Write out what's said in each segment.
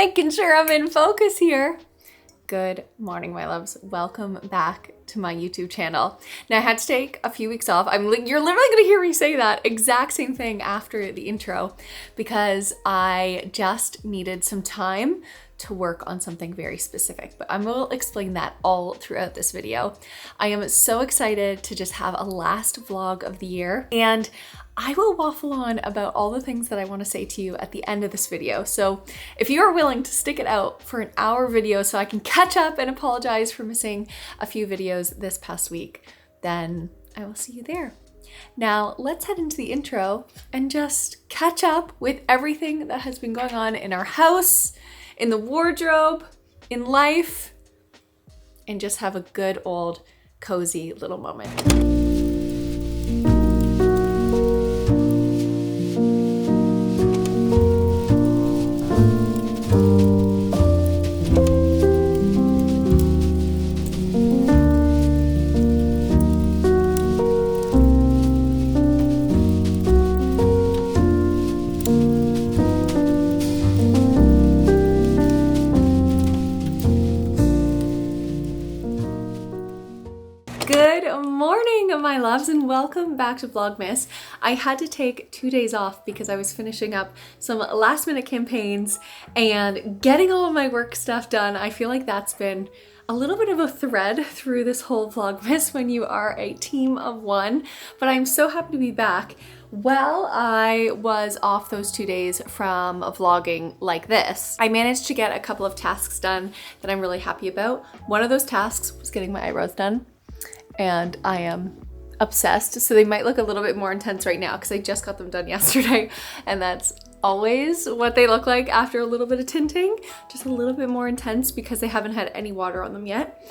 making sure I'm in focus here. Good morning, my loves. Welcome back to my YouTube channel. Now, I had to take a few weeks off. You're literally gonna hear me say that exact same thing after the intro because I just needed some time to work on something very specific, but I will explain that all throughout this video. I am so excited to just have a last vlog of the year, and I will waffle on about all the things that I want to say to you at the end of this video. So if you are willing to stick it out for an hour video so I can catch up and apologize for missing a few videos this past week, then I will see you there. Now let's head into the intro and just catch up with everything that has been going on in our house, in the wardrobe, in life, and just have a good old cozy little moment. My loves, and welcome back to Vlogmas. I had to take 2 days off because I was finishing up some last minute campaigns and getting all of my work stuff done. I feel like that's been a little bit of a thread through this whole Vlogmas when you are a team of one, but I'm so happy to be back. Well, I was off those 2 days from vlogging like this. I managed to get a couple of tasks done that I'm really happy about. One of those tasks was getting my eyebrows done, and I am obsessed. So they might look a little bit more intense right now because I just got them done yesterday, and that's always what they look like after a little bit of tinting, just a little bit more intense because they haven't had any water on them yet.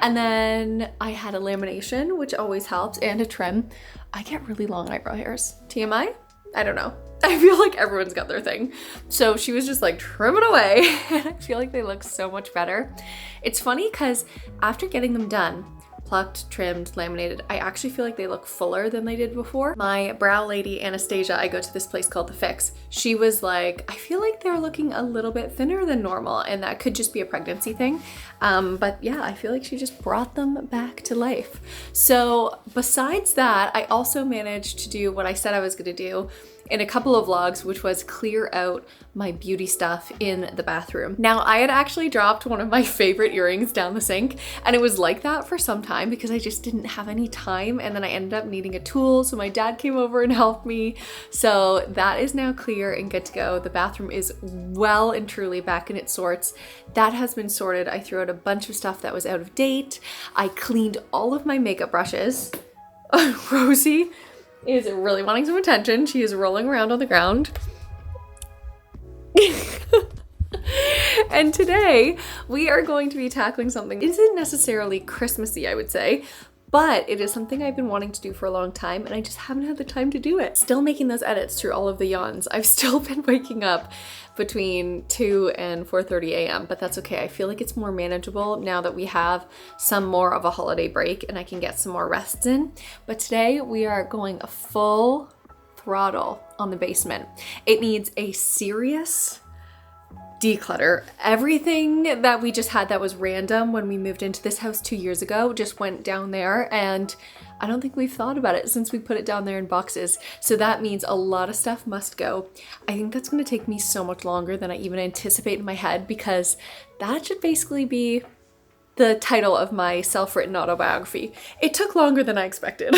And then I had a lamination, which always helps, and a trim. I get really long eyebrow hairs. TMI? I don't know. I feel like everyone's got their thing. So she was just like, trim it away. And I feel like they look so much better. It's funny because after getting them done, plucked, trimmed, laminated, I actually feel like they look fuller than they did before. My brow lady, Anastasia, I go to this place called The Fix. She was like, I feel like they're looking a little bit thinner than normal, and that could just be a pregnancy thing. But yeah, I feel like she just brought them back to life. So besides that, I also managed to do what I said I was gonna do in a couple of vlogs, which was clear out my beauty stuff in the bathroom. Now, I had actually dropped one of my favorite earrings down the sink, and it was like that for some time because I just didn't have any time, and then I ended up needing a tool, so my dad came over and helped me. So that is now clear and good to go. The bathroom is well and truly back in its sorts. That has been sorted. I threw out a bunch of stuff that was out of date. I cleaned all of my makeup brushes. Rosie is really wanting some attention. She is rolling around on the ground. And today we are going to be tackling something. It isn't necessarily Christmassy, I would say, but it is something I've been wanting to do for a long time, and I just haven't had the time to do it. Still making those edits through all of the yawns. I've still been waking up between 2 and 4:30 a.m., but that's okay. I feel like it's more manageable now that we have some more of a holiday break and I can get some more rests in. But today we are going a full throttle on the basement. It needs a serious declutter. Everything that we just had that was random when we moved into this house 2 years ago just went down there, and I don't think we've thought about it since we put it down there in boxes. So that means a lot of stuff must go. I think that's going to take me so much longer than I even anticipate in my head, because that should basically be the title of my self-written autobiography. It took longer than I expected.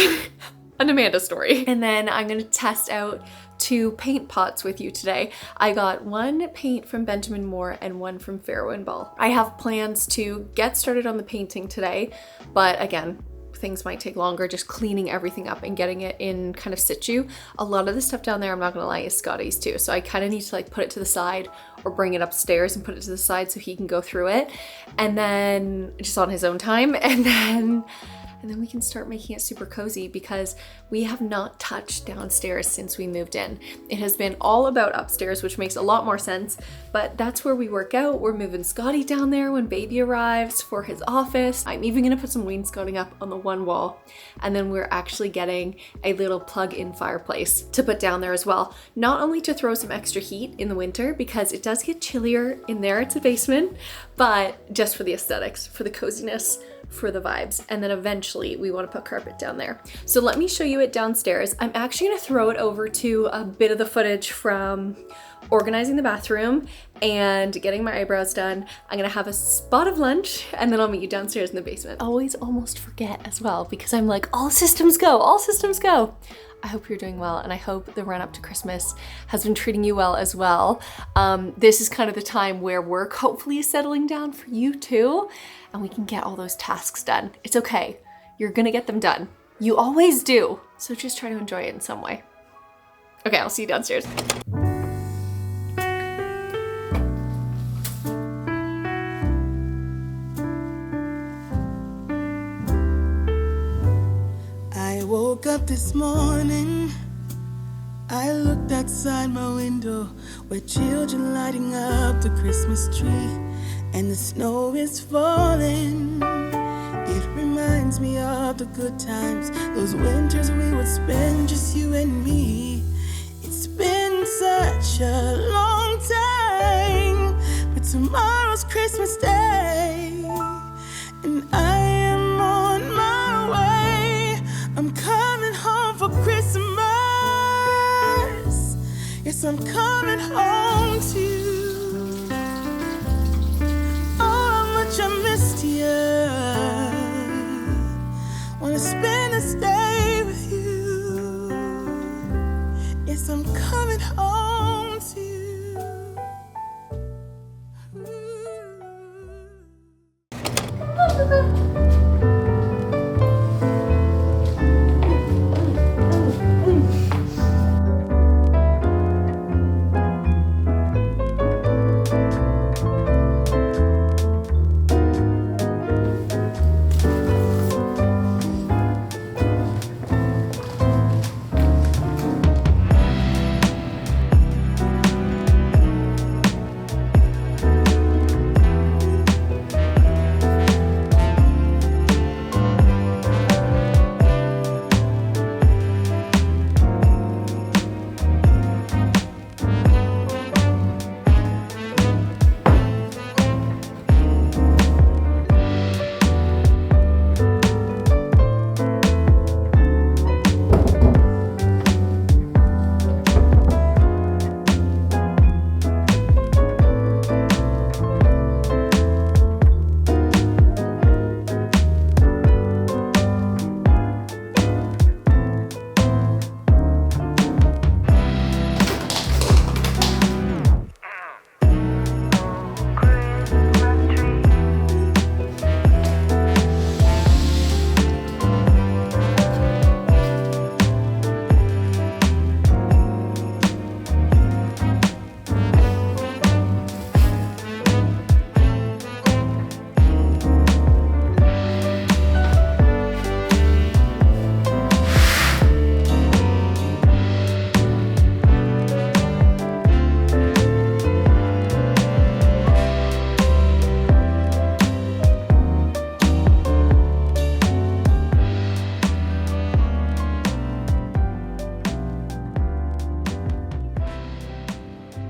An Amanda story. And then I'm going to test out 2 paint pots with you today. I got one paint from Benjamin Moore and one from Farrow & Ball. I have plans to get started on the painting today, but again, things might take longer, just cleaning everything up and getting it in kind of situ. A lot of the stuff down there, I'm not gonna lie, is Scotty's too. So I kind of need to like put it to the side or bring it upstairs and put it to the side so he can go through it. And then just on his own time. And then and then we can start making it super cozy because we have not touched downstairs since we moved in. It has been all about upstairs, which makes a lot more sense, but that's where we work out. We're moving Scotty down there when baby arrives for his office. I'm even gonna put some wainscoting up on the one wall, and then we're actually getting a little plug-in fireplace to put down there as well. Not only to throw some extra heat in the winter because it does get chillier in there, it's a basement, but just for the aesthetics, for the coziness, for the vibes. And then eventually we want to put carpet down there. So let me show you it downstairs. I'm actually going to throw it over to a bit of the footage from organizing the bathroom and getting my eyebrows done. I'm gonna have a spot of lunch and then I'll meet you downstairs in the basement. Always almost forget as well because I'm like, all systems go, all systems go. I hope you're doing well, and I hope the run up to Christmas has been treating you well as well. This is kind of the time where work hopefully is settling down for you too, and we can get all those tasks done. It's okay, you're gonna get them done. You always do, so just try to enjoy it in some way. Okay, I'll see you downstairs. I woke up this morning, I looked outside my window where children lighting up the Christmas tree and the snow is falling. It reminds me of the good times, those winters we would spend just you and me. It's been such a long time, but tomorrow's Christmas Day and I am on my way. I'm coming home for Christmas. Yes, I'm coming home to you. Oh, how much I missed you. Wanna spend this day with you. Yes, I'm coming home to you.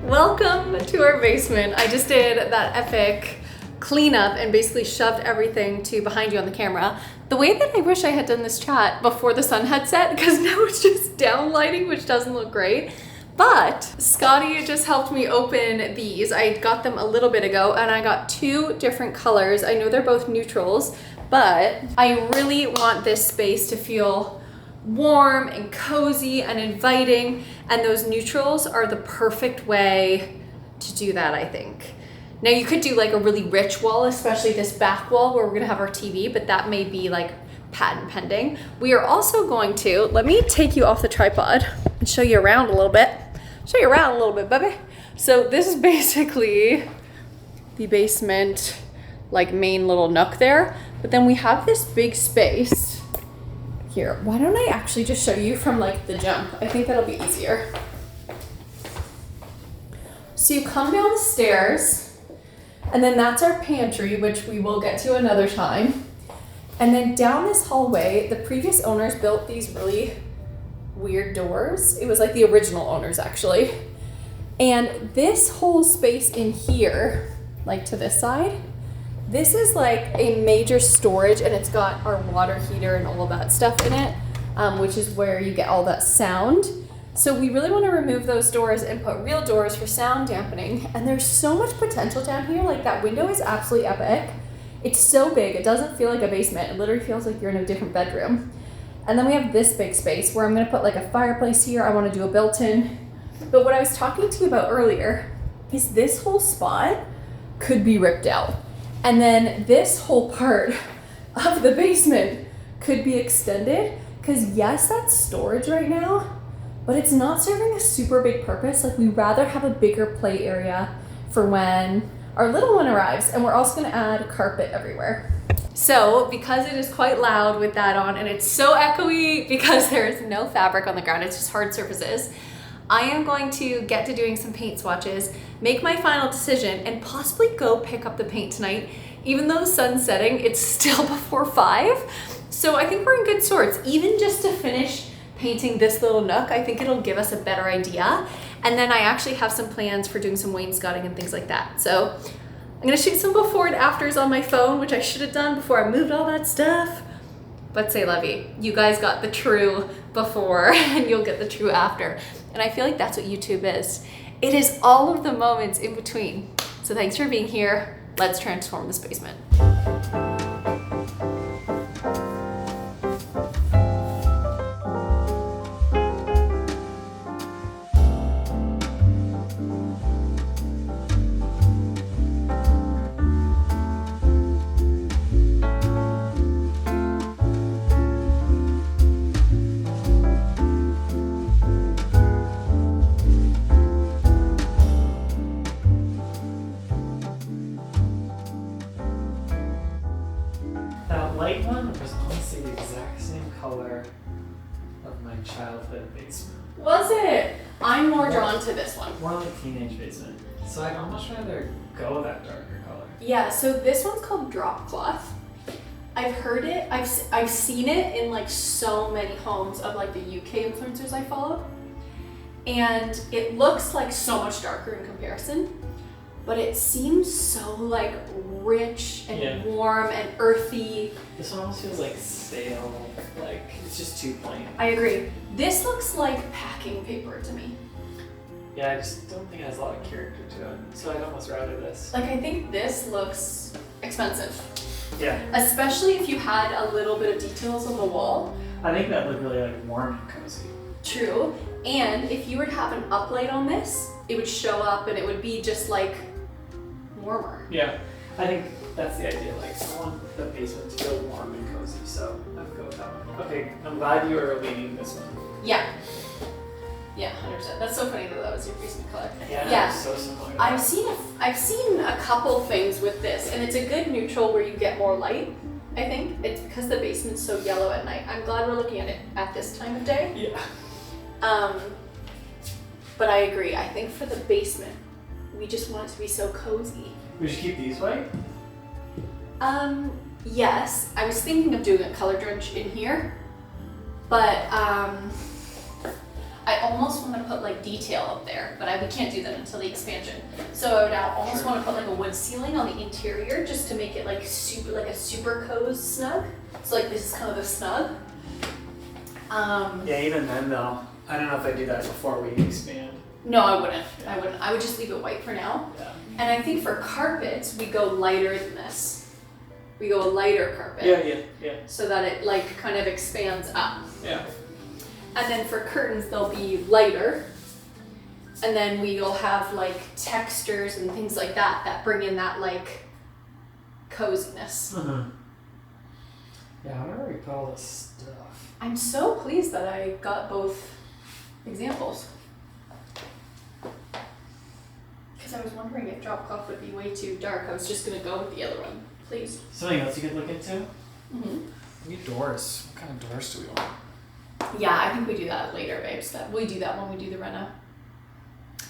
Welcome to our basement. I just did that epic cleanup and basically shoved everything to behind you on the camera. The way that I wish I had done this chat before the sun had set, because now it's just down lighting, which doesn't look great. But Scotty just helped me open these. I got them a little bit ago and I got two different colors. I know they're both neutrals, but I really want this space to feel warm and cozy and inviting, and those neutrals are the perfect way to do that, I think. Now you could do like a really rich wall, especially this back wall where we're gonna have our TV, but that may be like patent pending. We are also going to, let me take you off the tripod and show you around a little bit. Show you around a little bit, baby. So this is basically the basement, like main little nook there, but then we have this big space Here, why don't I actually just show you from like the jump? I think that'll be easier. So you come down the stairs, and then that's our pantry, which we will get to another time. And then down this hallway, the previous owners built these really weird doors. It was like the original owners actually. And this whole space in here, like to this side, this is like a major storage, and it's got our water heater and all of that stuff in it, which is where you get all that sound. So we really want to remove those doors and put real doors for sound dampening. And there's so much potential down here. Like that window is absolutely epic. It's so big, it doesn't feel like a basement. It literally feels like you're in a different bedroom. And then we have this big space where I'm gonna put like a fireplace here. I wanna do a built-in. But what I was talking to you about earlier is this whole spot could be ripped out. And then this whole part of the basement could be extended. Because yes, that's storage right now, but it's not serving a super big purpose. Like we'd rather have a bigger play area for when our little one arrives, and we're also gonna add carpet everywhere. So because it is quite loud with that on, and it's so echoey because there is no fabric on the ground, it's just hard surfaces, I am going to get to doing some paint swatches, make my final decision, and possibly go pick up the paint tonight. Even though the sun's setting, it's still before 5. So I think we're in good sorts. Even just to finish painting this little nook, I think it'll give us a better idea. And then I actually have some plans for doing some wainscoting and things like that. So I'm gonna shoot some before and afters on my phone, which I should have done before I moved all that stuff. But say lovey, you guys got the true before and you'll get the true after. And I feel like that's what YouTube is. It is all of the moments in between. So thanks for being here. Let's transform this basement. Light one was honestly the exact same color of my childhood basement. Was it? I'm more drawn to this one. More like teenage basement. So I'd almost rather go that darker color. Yeah, so this one's called drop cloth. I've heard it, I've seen it in like so many homes of like the UK influencers I follow. And it looks like so much darker in comparison, but it seems so like rich and warm and earthy. This one almost feels like stale, like it's just too plain. I agree. This looks like packing paper to me. Yeah, I just don't think it has a lot of character to it. So I'd almost rather this. Like I think this looks expensive. Yeah. Especially if you had a little bit of details on the wall. I think that looked really like warm and cozy. True. And if you were to have an uplight on this, it would show up and it would be just like warmer. Yeah. I think that's the idea. Like I want the basement to feel warm and cozy, so I'd go with that one. Okay, I'm glad you are leaning this one. Yeah. Yeah, 100%. That's so funny that was your basement color. Yeah. So similar. I've seen a couple things with this, and it's a good neutral where you get more light. I think it's because the basement's so yellow at night. I'm glad we're looking at it at this time of day. Yeah. But I agree. I think for the basement, we just want it to be so cozy. We should keep these white? Yes. I was thinking of doing a color drench in here, but I almost want to put like detail up there, but we can't do that until the expansion. So I would almost want to put like a wood ceiling on the interior just to make it like a super cozy snug. So like this is kind of the snug. Yeah, even then though, I don't know if I do that before we expand. No, I wouldn't. I would just leave it white for now. Yeah. And I think for carpets, we go lighter than this. We go a lighter carpet. Yeah. So that it like kind of expands up. Yeah. And then for curtains, they'll be lighter. And then we'll have like textures and things like that bring in that like coziness. Yeah, how do we put all this stuff? I'm so pleased that I got both examples. Because I was wondering if drop cloth would be way too dark. I was just gonna go with the other one, please. Something else you could look into? We need doors. What kind of doors do we want? Yeah, I think we do that later, babes. We do that when we do the reno.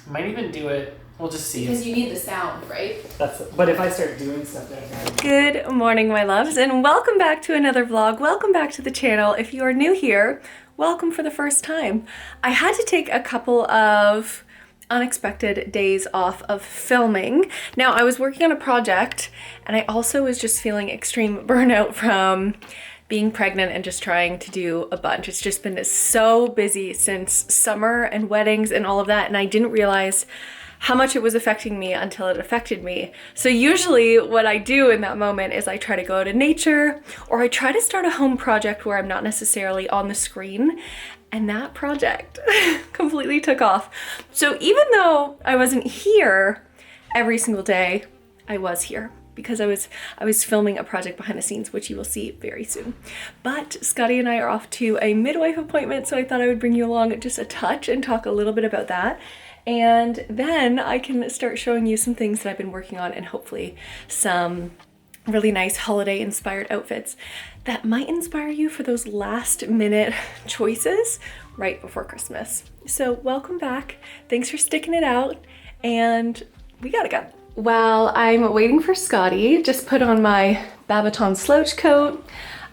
Might even do it. We'll just see. Because you need the sound, right? But if I start doing stuff then Good morning, my loves, and welcome back to another vlog. Welcome back to the channel. If you are new here, welcome for the first time. I had to take a couple of unexpected days off of filming. Now, I was working on a project, and I also was just feeling extreme burnout from being pregnant and just trying to do a bunch. It's just been so busy since summer and weddings and all of that, and I didn't realize how much it was affecting me until it affected me. So usually what I do in that moment is I try to go to nature, or I try to start a home project where I'm not necessarily on the screen, and that project completely took off. So even though I wasn't here every single day, I was here because I was filming a project behind the scenes, which you will see very soon. But Scotty and I are off to a midwife appointment, so I thought I would bring you along just a touch and talk a little bit about that. And then I can start showing you some things that I've been working on and hopefully some really nice holiday inspired outfits that might inspire you for those last minute choices right before Christmas. So welcome back. Thanks for sticking it out, and we gotta go. While I'm waiting for Scotty, just put on my Babaton slouch coat.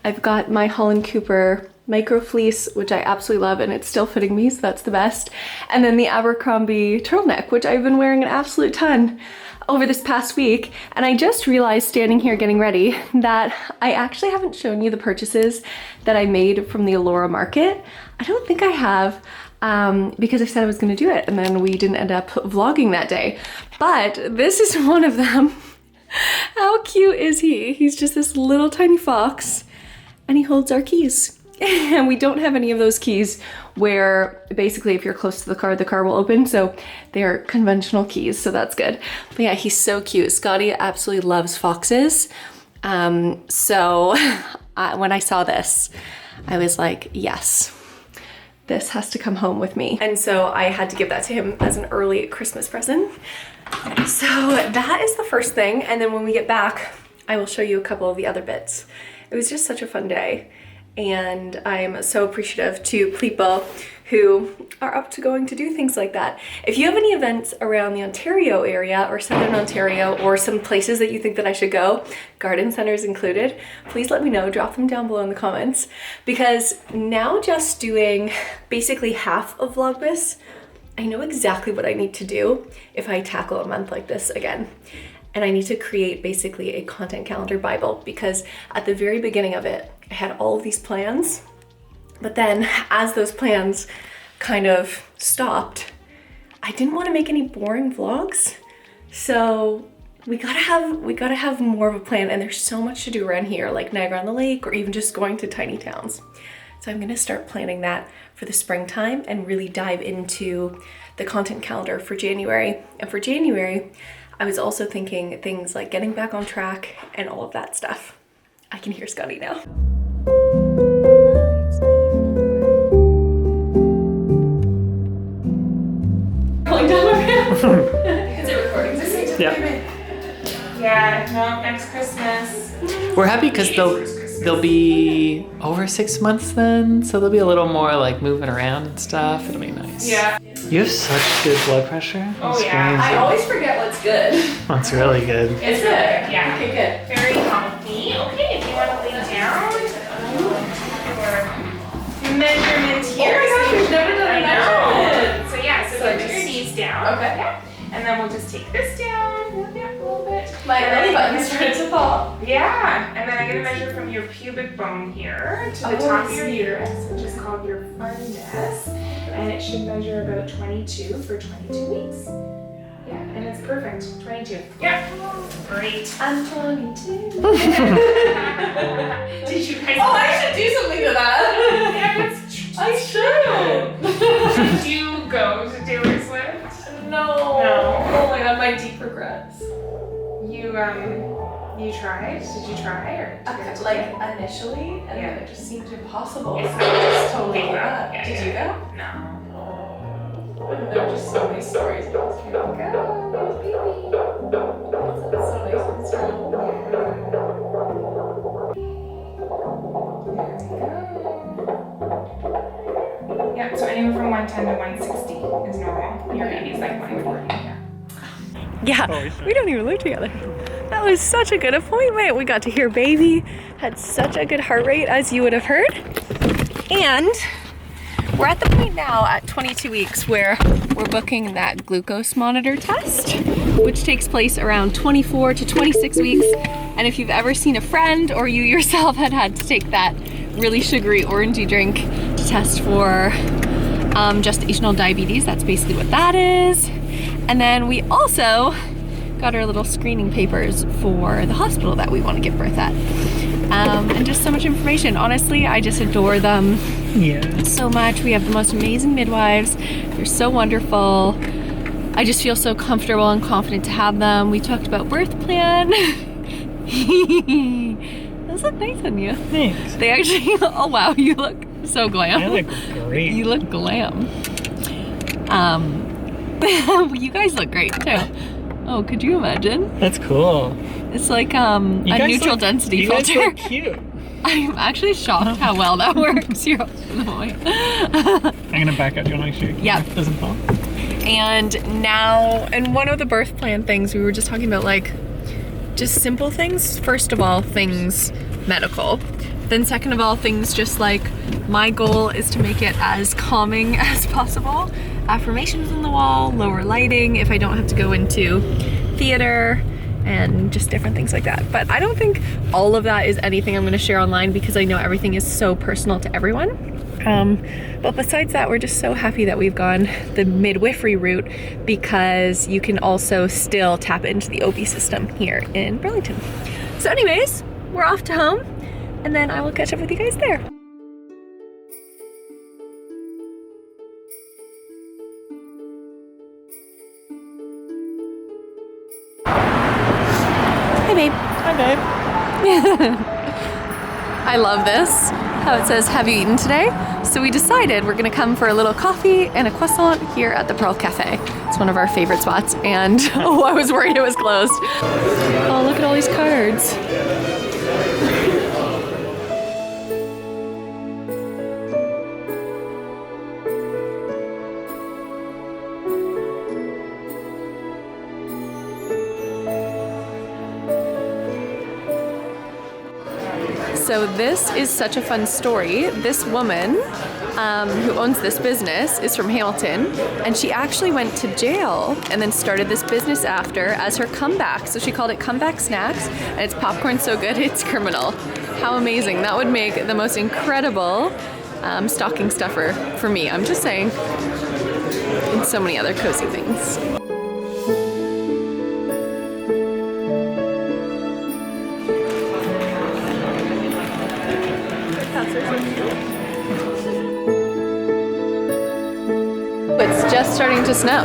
I've got my Holland Cooper micro fleece, which I absolutely love, and it's still fitting me, so that's the best. And then the Abercrombie turtleneck, which I've been wearing an absolute ton over this past week. And I just realized standing here getting ready that I actually haven't shown you the purchases that I made from the Allura Market. I don't think I have, because I said I was gonna do it, and then we didn't end up vlogging that day. But this is one of them. How cute is he? He's just this little tiny fox, and he holds our keys. And we don't have any of those keys where basically if you're close to the car will open. So they're conventional keys, so that's good. But yeah, he's so cute. Scotty absolutely loves foxes. So when I saw this, I was like, yes, this has to come home with me. And so I had to give that to him as an early Christmas present. So that is the first thing. And then when we get back, I will show you a couple of the other bits. It was just such a fun day. And I'm so appreciative to people who are up to going to do things like that. If you have any events around the Ontario area or Southern Ontario, or some places that you think that I should go, garden centers included, please let me know, drop them down below in the comments. Because now just doing basically half of Vlogmas, I know exactly what I need to do if I tackle a month like this again. And I need to create basically a content calendar Bible, because at the very beginning of it, I had all of these plans, but then as those plans kind of stopped, I didn't want to make any boring vlogs. So we gotta have more of a plan, and there's so much to do around here, like Niagara on the Lake, or even just going to tiny towns. So I'm gonna start planning that for the springtime and really dive into the content calendar for January. And for January, I was also thinking things like getting back on track and all of that stuff. I can hear Scotty now. Is it recording? Yeah, no, next Christmas. We're happy because they'll be over 6 months then, so there'll be a little more like moving around and stuff. It'll be nice. Yeah. You have such good blood pressure. Oh yeah. I always forget what's good. That's really good. Is it? Yeah. Okay, good. Very healthy. Okay, if you want to lay down. Your measurement here. Oh my gosh, we've never done a measurement. So yeah, so put your knees down. Okay. Yeah. And then we'll just take this down. Yeah, a little bit. My belly button started to fall. Yeah. And then I'm going to measure from your pubic bone here to the top of your uterus, which is called your fundus. And it should measure about 22 for 22 weeks. Yeah, and it's perfect. 22. Yeah. Great. I'm 22. Did you guys? Oh, I should do something to that. Yeah, that's I should. Did you go to Taylor Swift? No. Oh my god, my deep regrets. You tried? Did you try or? Okay, like initially, and then it just seemed impossible. It's So I just totally gave gave up. up. Yeah, Did yeah. you go? No. There are just so many stories about this. Go, baby. That's so nice and strong. 110 to 160 is normal. Your baby's like 140. Yeah, we don't even live together. That was such a good appointment. We got to hear baby, had such a good heart rate, as you would have heard. And we're at the point now at 22 weeks where we're booking that glucose monitor test, which takes place around 24 to 26 weeks. And if you've ever seen a friend or you yourself had to take that really sugary orangey drink to test for gestational diabetes, that's basically what that is. And then we also got our little screening papers for the hospital that we want to give birth at. And just so much information. Honestly, I just adore them so much. We have the most amazing midwives. They're so wonderful. I just feel so comfortable and confident to have them. We talked about birth plan. Those look nice on you. Thanks. They actually, oh wow, you look so glam. I look great. You look glam. You guys look great too. Oh, could you imagine? That's cool. It's like a neutral density filter. You guys look cute. I'm actually shocked how well that works. You're the boy. I'm gonna back up. Do you want to make sure Yeah. it doesn't fall? And now, and one of the birth plan things we were just talking about, like just simple things. First of all, things medical. Then second of all, things just like my goal is to make it as calming as possible. Affirmations on the wall, lower lighting if I don't have to go into theater, and just different things like that. But I don't think all of that is anything I'm gonna share online because I know everything is so personal to everyone. But besides that, we're just so happy that we've gone the midwifery route because you can also still tap into the OB system here in Burlington. So anyways, we're off to home and then I will catch up with you guys there. Hey babe. Hi, babe. I love this, how it says, have you eaten today? So we decided we're gonna come for a little coffee and a croissant here at the Pearl Cafe. It's one of our favorite spots and oh, I was worried it was closed. Oh, look at all these cards. So this is such a fun story. This woman who owns this business is from Hamilton, and she actually went to jail and then started this business after as her comeback. So she called it Comeback Snacks, and it's popcorn so good it's criminal. How amazing. That would make the most incredible stocking stuffer for me. I'm just saying. And so many other cozy things. It's just starting to snow.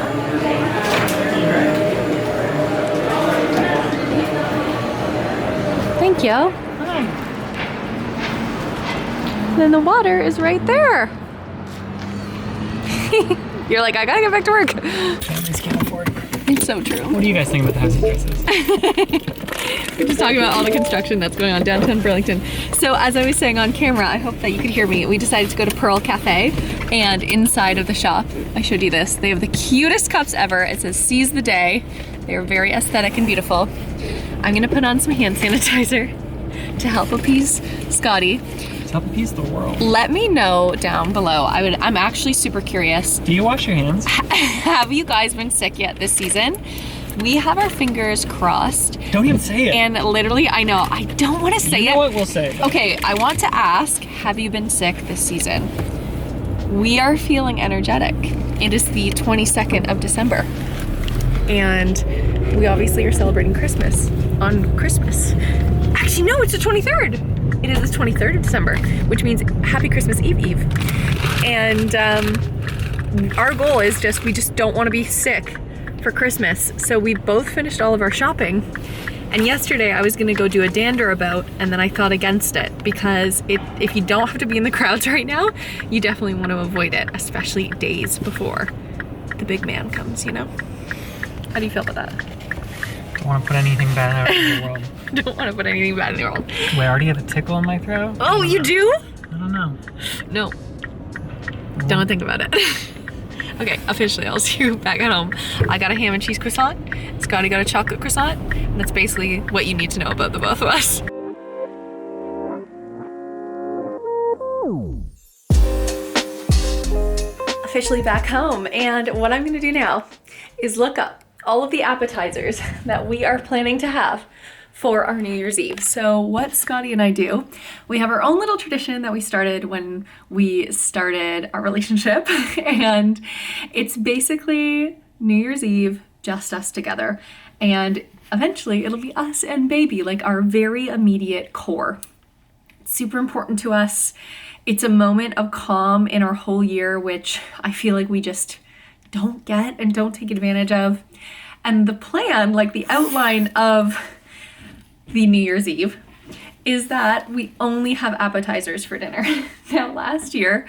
Thank you. And then the water is right there. You're like, I gotta get back to work. Families can't afford it. It's so true. What do you guys think about the housing prices? We're just talking about all the construction that's going on downtown Burlington. So as I was saying on camera, I hope that you could hear me, we decided to go to Pearl Cafe, and inside of the shop, I showed you this, they have the cutest cups ever. It says seize the day. They're very aesthetic and beautiful. I'm gonna put on some hand sanitizer to help appease Scotty. To help appease the world. Let me know down below. I'm actually super curious. Do you wash your hands? Have you guys been sick yet this season? We have our fingers crossed. Don't even say it. And literally, I know, I don't want to say it. You know what we'll say. Okay, I want to ask, have you been sick this season? We are feeling energetic. It is the 22nd of December. And we obviously are celebrating Christmas on Christmas. Actually, no, it's the 23rd. It is the 23rd of December, which means Happy Christmas Eve. And our goal is just, we just don't want to be sick for Christmas. So we both finished all of our shopping. And yesterday I was gonna go do a dander about, and then I thought against it because if you don't have to be in the crowds right now, you definitely want to avoid it, especially days before the big man comes, you know? How do you feel about that? Don't want to put anything bad out in the world. Don't want to put anything bad in the world. Wait, I already have a tickle in my throat? Oh, you do? I don't know. No. Don't think about it. Okay, officially, I'll see you back at home. I got a ham and cheese croissant. Scotty got a chocolate croissant. And that's basically what you need to know about the both of us. Officially back home, and what I'm gonna do now is look up all of the appetizers that we are planning to have for our New Year's Eve. So what Scotty and I do, we have our own little tradition that we started when we started our relationship, and it's basically New Year's Eve, just us together, and eventually it'll be us and baby, like our very immediate core. It's super important to us. It's a moment of calm in our whole year, which I feel like we just don't get and don't take advantage of. And the plan, like the outline of the New Year's Eve, is that we only have appetizers for dinner. Now, last year,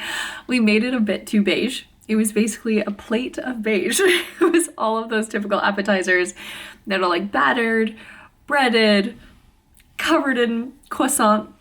we made it a bit too beige. It was basically a plate of beige. It was all of those typical appetizers that are like battered, breaded, covered in croissant.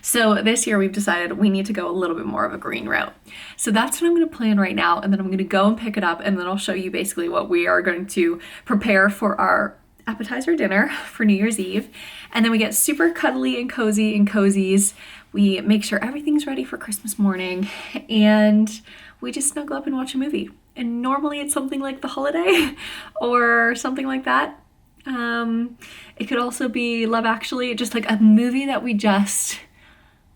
So this year we've decided we need to go a little bit more of a green route. So that's what I'm going to plan right now, and then I'm going to go and pick it up, and then I'll show you basically what we are going to prepare for our appetizer dinner for New Year's Eve. And then we get super cuddly and cozy in cozies. We make sure everything's ready for Christmas morning, and we just snuggle up and watch a movie. And normally it's something like The Holiday or something like that. It could also be Love Actually, just like a movie that we just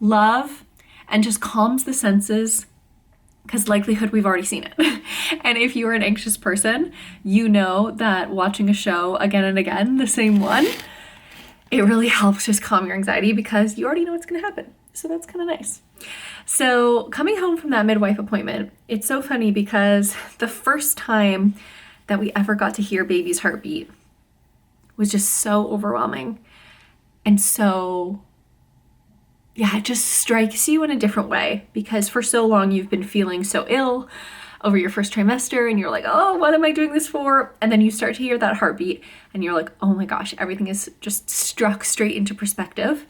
love and just calms the senses, because likelihood we've already seen it. And if you're an anxious person, you know that watching a show again and again, the same one, it really helps just calm your anxiety because you already know what's going to happen. So that's kind of nice. So coming home from that midwife appointment, it's so funny because the first time that we ever got to hear baby's heartbeat was just so overwhelming. And so yeah, it just strikes you in a different way because for so long you've been feeling so ill over your first trimester and you're like, oh, what am I doing this for? And then you start to hear that heartbeat and you're like, oh my gosh, everything is just struck straight into perspective.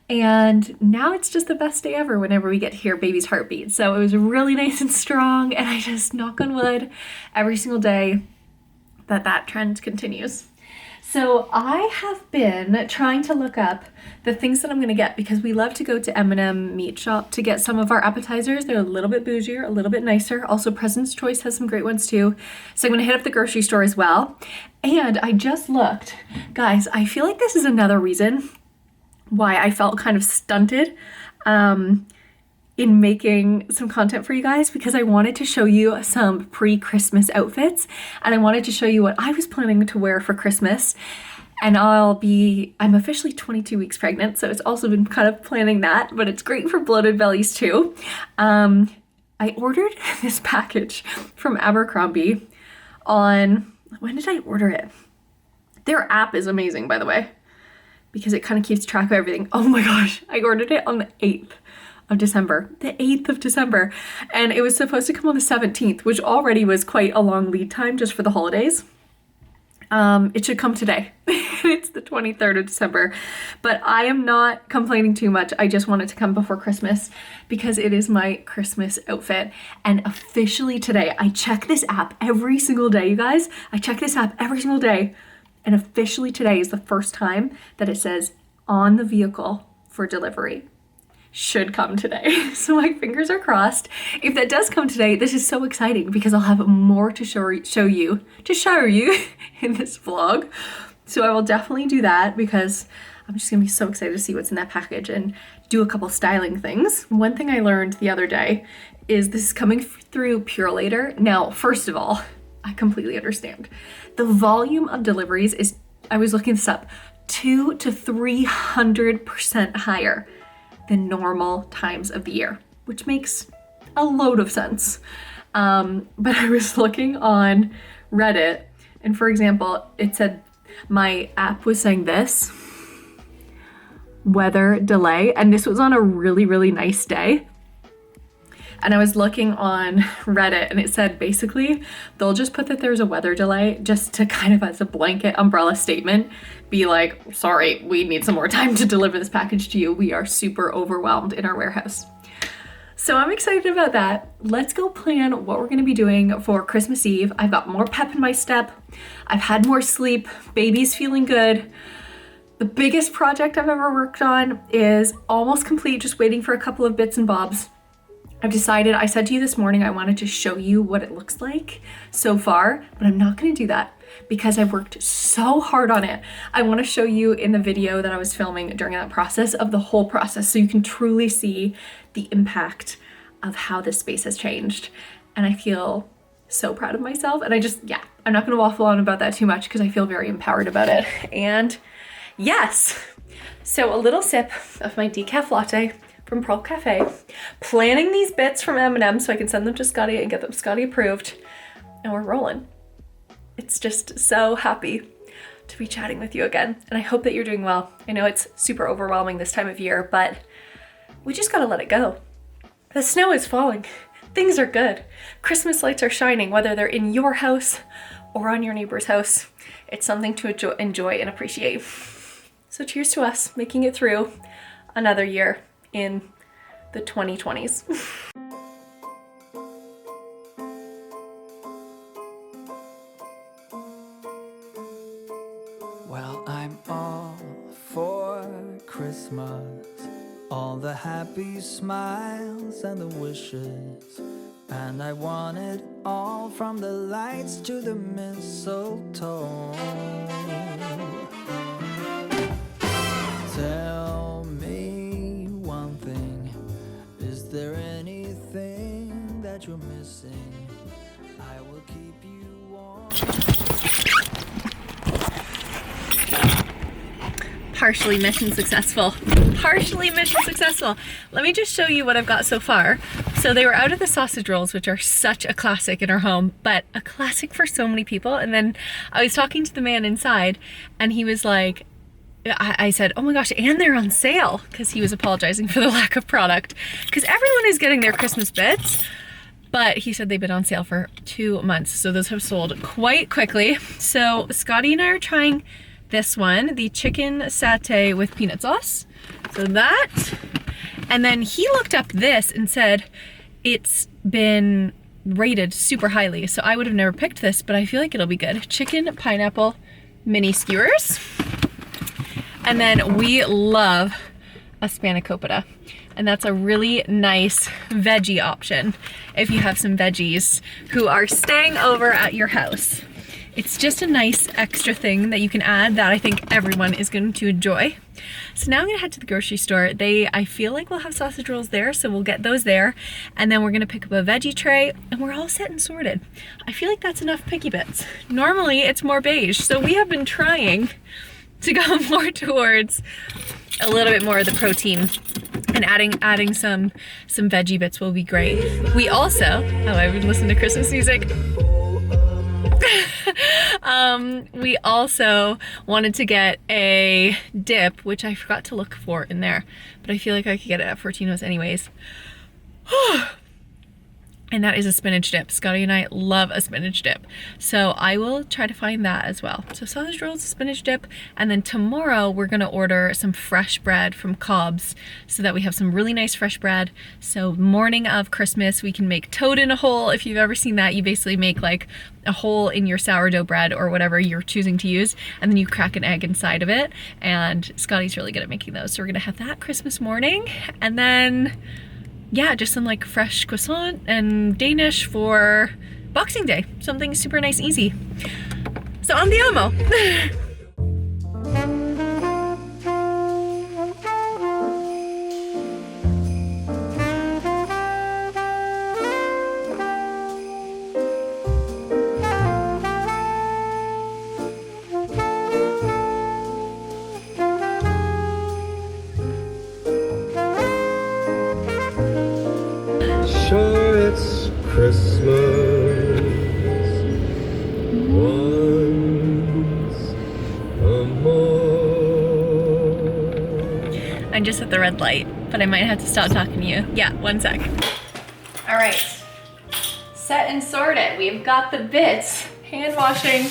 And now it's just the best day ever whenever we get to hear baby's heartbeat. So it was really nice and strong, and I just knock on wood every single day that trend continues. So I have been trying to look up the things that I'm going to get because we love to go to M&M Meat Shop to get some of our appetizers. They're a little bit bougier, a little bit nicer. Also, President's Choice has some great ones too. So I'm going to hit up the grocery store as well. And I just looked. Guys, I feel like this is another reason why I felt kind of stunted in making some content for you guys, because I wanted to show you some pre-Christmas outfits and I wanted to show you what I was planning to wear for Christmas. And I'm officially 22 weeks pregnant, so it's also been kind of planning that, but it's great for bloated bellies too. I ordered this package from Abercrombie on, when did I order it? Their app is amazing, by the way, because it kind of keeps track of everything. Oh my gosh, I ordered it on the 8th of December, the 8th of December. And it was supposed to come on the 17th, which already was quite a long lead time just for the holidays. It should come today. It's the 23rd of December, but I am not complaining too much. I just want it to come before Christmas because it is my Christmas outfit. And officially today, I check this app every single day, you guys. I check this app every single day. And officially today is the first time that it says on the vehicle for delivery. Should come today. So my fingers are crossed. If that does come today, this is so exciting because I'll have more to show you in this vlog. So I will definitely do that because I'm just gonna be so excited to see what's in that package and do a couple styling things. One thing I learned the other day is this is coming through Purolator. Now, first of all, I completely understand. The volume of deliveries is, I was looking this up, 200 to 300% higher than normal times of the year, which makes a load of sense. But I was looking on Reddit, and for example, it said my app was saying this, weather delay, and this was on a really, really nice day. And I was looking on Reddit and it said basically they'll just put that there's a weather delay just to kind of as a blanket umbrella statement be like, sorry, we need some more time to deliver this package to you. We are super overwhelmed in our warehouse. So I'm excited about that. Let's go plan what we're gonna be doing for Christmas Eve. I've got more pep in my step. I've had more sleep. Baby's feeling good. The biggest project I've ever worked on is almost complete, just waiting for a couple of bits and bobs. I've decided, I said to you this morning, I wanted to show you what it looks like so far, but I'm not gonna do that because I've worked so hard on it. I wanna show you in the video that I was filming during that process of the whole process so you can truly see the impact of how this space has changed. And I feel so proud of myself. And I'm not gonna waffle on about that too much because I feel very empowered about it. And yes, so a little sip of my decaf latte from Pearl Cafe, planning these bits from M&M so I can send them to Scotty and get them Scotty approved, and we're rolling. It's just so happy to be chatting with you again, and I hope that you're doing well. I know it's super overwhelming this time of year, but we just gotta let it go. The snow is falling, things are good, Christmas lights are shining, whether they're in your house or on your neighbor's house. It's something to enjoy and appreciate. So cheers to us making it through another year in the 2020s. Well, I'm all for Christmas, all the happy smiles and the wishes, and I want it all from the lights to the mistletoe. Tell me one thing, is there anything that you're missing? I will keep you warm. Partially mission successful. Let me just show you what I've got so far. So they were out of the sausage rolls, which are such a classic in our home, but a classic for so many people. And then I was talking to the man inside and he was like, I said, oh my gosh, and they're on sale, because he was apologizing for the lack of product, because everyone is getting their Christmas bits, but he said they've been on sale for 2 months. So those have sold quite quickly. So Scotty and I are trying this one, the chicken satay with peanut sauce. So that, and then he looked up this and said it's been rated super highly. So I would have never picked this, but I feel like it'll be good. Chicken pineapple mini skewers. And then we love a spanakopita, and that's a really nice veggie option if you have some veggies who are staying over at your house. It's just a nice extra thing that you can add that I think everyone is going to enjoy. So now I'm gonna head to the grocery store. I feel like we'll have sausage rolls there, so we'll get those there. And then we're gonna pick up a veggie tray and we're all set and sorted. I feel like that's enough picky bits. Normally it's more beige, so we have been trying to go more towards a little bit more of the protein, and adding some veggie bits will be great. We also, I would listen to Christmas music. We also wanted to get a dip, which I forgot to look for in there, but I feel like I could get it at Fortino's anyways. And that is a spinach dip. Scotty and I love a spinach dip. So I will try to find that as well. So sausage rolls, spinach dip, and then tomorrow we're gonna order some fresh bread from Cobb's so that we have some really nice fresh bread. So morning of Christmas, we can make toad in a hole. If you've ever seen that, you basically make like a hole in your sourdough bread or whatever you're choosing to use, and then you crack an egg inside of it. And Scotty's really good at making those. So we're gonna have that Christmas morning. And then yeah, just some like fresh croissant and Danish for Boxing Day. Something super nice, easy. So andiamo. Sure, it's Christmas once more. I'm just at the red light, but I might have to stop talking to you. Yeah, 1 sec. All right, set and sorted. We've got the bits, hand washing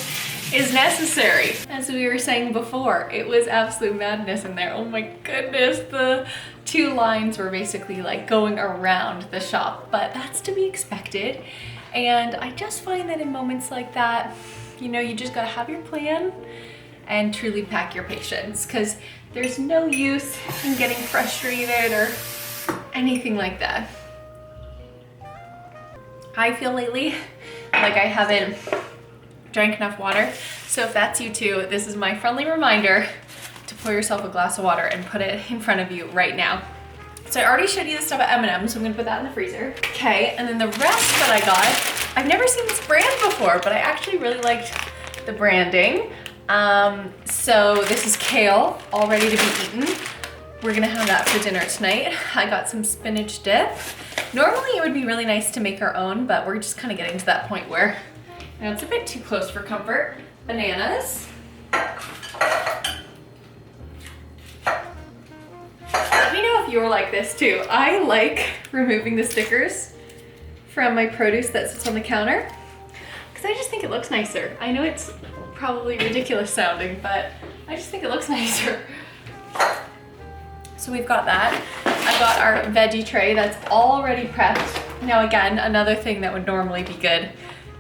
is necessary. As we were saying before, it was absolute madness in there. Oh my goodness, the 2 lines were basically like going around the shop, but that's to be expected. And I just find that in moments like that, you know, you just gotta have your plan and truly pack your patience, because there's no use in getting frustrated or anything like that. I feel lately like I haven't drank enough water. So if that's you too, this is my friendly reminder to pour yourself a glass of water and put it in front of you right now. So I already showed you the stuff at M&M's, so I'm gonna put that in the freezer. Okay, and then the rest that I got, I've never seen this brand before, but I actually really liked the branding. So this is kale, all ready to be eaten. We're gonna have that for dinner tonight. I got some spinach dip. Normally it would be really nice to make our own, but we're just kind of getting to that point where, you know, it's a bit too close for comfort. Bananas. Let me know if you're like this too. I like removing the stickers from my produce that sits on the counter because I just think it looks nicer. I know it's probably ridiculous sounding, but I just think it looks nicer. So we've got that. I've got our veggie tray that's already prepped. Now again, another thing that would normally be good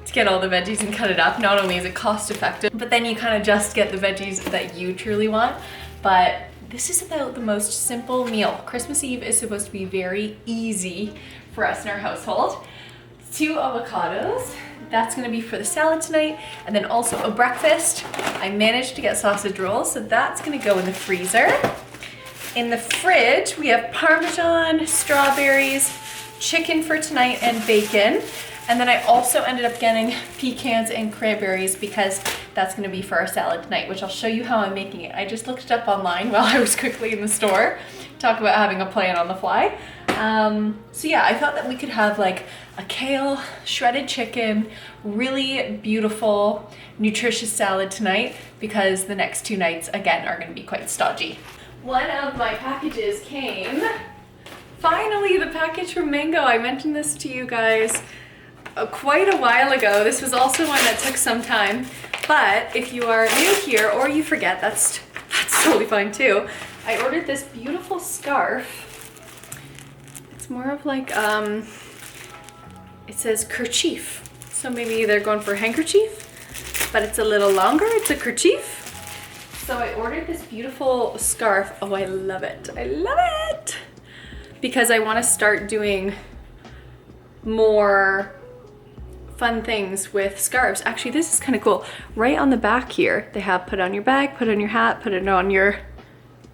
to get all the veggies and cut it up. Not only is it cost effective, but then you kind of just get the veggies that you truly want. But this is about the most simple meal. Christmas Eve is supposed to be very easy for us in our household. 2 avocados. That's gonna be for the salad tonight. And then also a breakfast. I managed to get sausage rolls, so that's gonna go in the freezer. In the fridge, we have Parmesan, strawberries, chicken for tonight, and bacon. And then I also ended up getting pecans and cranberries because that's gonna be for our salad tonight, which I'll show you how I'm making it. I just looked it up online while I was quickly in the store. Talk about having a plan on the fly. So yeah, I thought that we could have like a kale, shredded chicken, really beautiful, nutritious salad tonight because the next 2 nights, again, are gonna be quite stodgy. One of my packages came. Finally, the package from Mango. I mentioned this to you guys quite a while ago. This was also one that took some time, but if you are new here or you forget, that's totally fine too. I ordered this beautiful scarf. It's more of like, it says kerchief. So maybe they're going for handkerchief, but it's a little longer. It's a kerchief. So I ordered this beautiful scarf. Oh, I love it. I love it. Because I want to start doing more fun things with scarves. Actually, this is kind of cool. Right on the back here, they have put on your bag, put on your hat, put it on your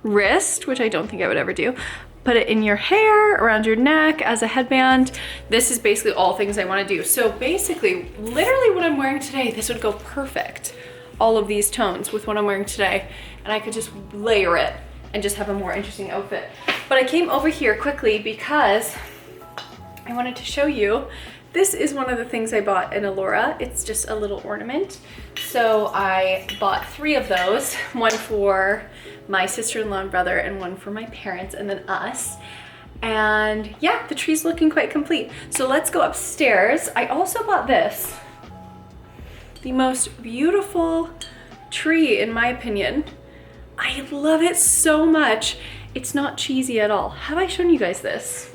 wrist, which I don't think I would ever do. Put it in your hair, around your neck, as a headband. This is basically all things I want to do. So basically, literally what I'm wearing today, this would go perfect. All of these tones with what I'm wearing today, and I could just layer it and just have a more interesting outfit. But I came over here quickly because I wanted to show you, this is one of the things I bought in Allura. It's just a little ornament. So I bought 3 of those, one for my sister-in-law and brother and one for my parents and then us. And yeah, the tree's looking quite complete. So let's go upstairs. I also bought this. The most beautiful tree in my opinion. I love it so much. It's not cheesy at all. Have I shown you guys this?